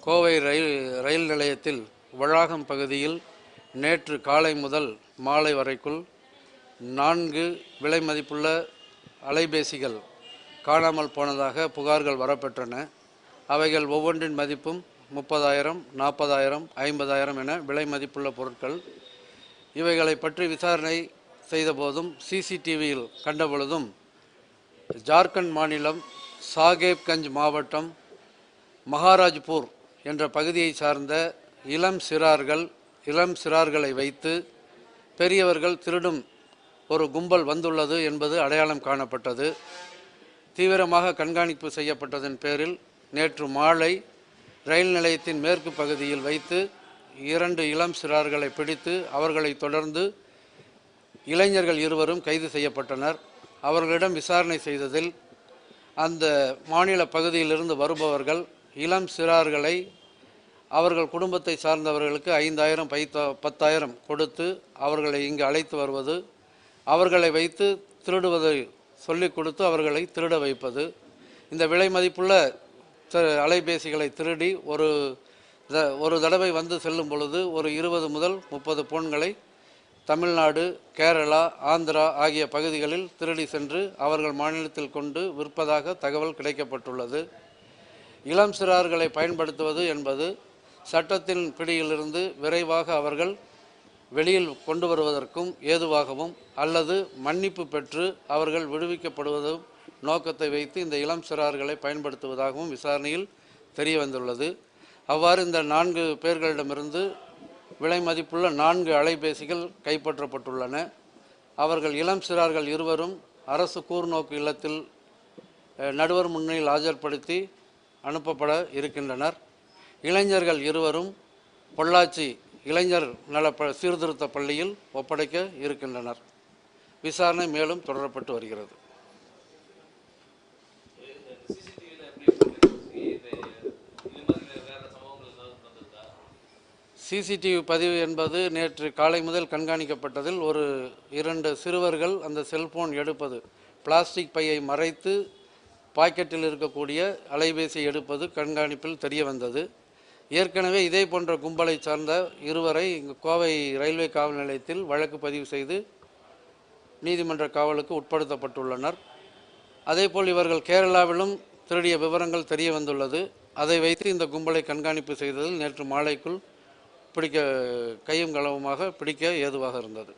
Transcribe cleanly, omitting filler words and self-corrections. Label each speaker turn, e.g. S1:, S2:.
S1: கோவை ரயில் நிலையத்தில் வளாகம் பகுதியில் நேற்று காலை முதல் மாலை வரைக்குள் 4 விலை மதிப்புள்ள அலைபேசிகள் காணாமல் போனதாக புகார்கள் வரப்பெற்றன. அவைகள் ஒவ்வொன்றின் மதிப்பும் 30,000, 40,000, 50,000 என விலை மதிப்புள்ள பொருட்கள். இவைகளை பற்றி விசாரணை செய்தபோதும் சிசிடிவியில் கண்டபொழுதும் ஜார்க்கண்ட் மாநிலம் சாகேப்கஞ்ச் மாவட்டம் மகாராஜ்பூர் என்ற பகுதியை சார்ந்த இளம் சிறார்களை வைத்து பெரியவர்கள் திருடும் ஒரு கும்பல் வந்துள்ளது என்பது அடையாளம் காணப்பட்டது. தீவிரமாக கண்காணிப்பு செய்யப்பட்டதன் பேரில் நேற்று மாலை ரயில் நிலையத்தின் மேற்கு பகுதியில் வைத்து 2 இளம் சிறார்களை பிடித்து அவர்களை தொடர்ந்து இளைஞர்கள் 2 கைது செய்யப்பட்டனர். அவர்களிடம் விசாரணை செய்ததில் அந்த மாநில பகுதியிலிருந்து வருபவர்கள் இளம் சிறார்களை அவர்கள் குடும்பத்தை சார்ந்தவர்களுக்கு 5,000, 10,000 கொடுத்து அவர்களை இங்கு அழைத்து வருவது, அவர்களை வைத்து திருடுவதை சொல்லிக் கொடுத்து அவர்களை திருட வைப்பது, இந்த விலை மதிப்புள்ள அலைபேசிகளை திருடி ஒரு தடவை வந்து செல்லும் பொழுது ஒரு 20 முதல் 30 பவுன்களை தமிழ்நாடு, கேரளா, ஆந்திரா ஆகிய பகுதிகளில் திருடி சென்று அவர்கள் மாநிலத்தில் கொண்டு விற்பதாக தகவல் கிடைக்கப்பட்டுள்ளது. இளம் சிறார்களை பயன்படுத்துவது என்பது சட்டத்தின் பிடியிலிருந்து விரைவாக அவர்கள் வெளியில் கொண்டு வருவதற்கும் ஏதுவாகவும் அல்லது மன்னிப்பு பெற்று அவர்கள் விடுவிக்கப்படுவதும் நோக்கத்தை வைத்து இந்த இளம் சிறார்களை பயன்படுத்துவதாகவும் விசாரணையில் தெரிய வந்துள்ளது. அவ்வாறு இந்த 4 பேர்களிடமிருந்து விலை மதிப்புள்ள 4 அலைபேசிகள் கைப்பற்றப்பட்டுள்ளன. அவர்கள் இளம் சிறார்கள் 2 அரசு கூர்நோக்கு இல்லத்தில் நடுவர் முன்னிலையில் ஆஜர்படுத்தி அனுப்பப்பட இருக்கின்றனர். இளைஞர்கள் 2 பொள்ளாச்சி இளைஞர் நல சீர்திருத்த பள்ளியில் ஒப்படைக்க இருக்கின்றனர். விசாரணை மேலும் தொடரப்பட்டு வருகிறது. சிசிடிவி பதிவு என்பது நேற்று காலை முதல் கண்காணிக்கப்பட்டதில் 2 சிறுவர்கள் அந்த செல்போன் எடுப்பது, பிளாஸ்டிக் பையை மறைத்து பாக்கெட்டில் இருக்கக்கூடிய அலைபேசி எடுப்பது கண்காணிப்பில் தெரிய வந்தது. ஏற்கனவே இதே போன்ற கும்பலை சார்ந்த 2 இங்கு கோவை ரயில்வே காவல் நிலையத்தில் வழக்கு பதிவு செய்து நீதிமன்ற காவலுக்கு உட்படுத்தப்பட்டுள்ளனர். அதேபோல் இவர்கள் கேரளாவிலும் திருடிய விவரங்கள் தெரிய வந்துள்ளது. அதை வைத்து இந்த கும்பலை கண்காணிப்பு செய்ததில் நேற்று மாலைக்குள் கையும் களவுமாக பிடிக்க ஏதுவாக இருந்தது.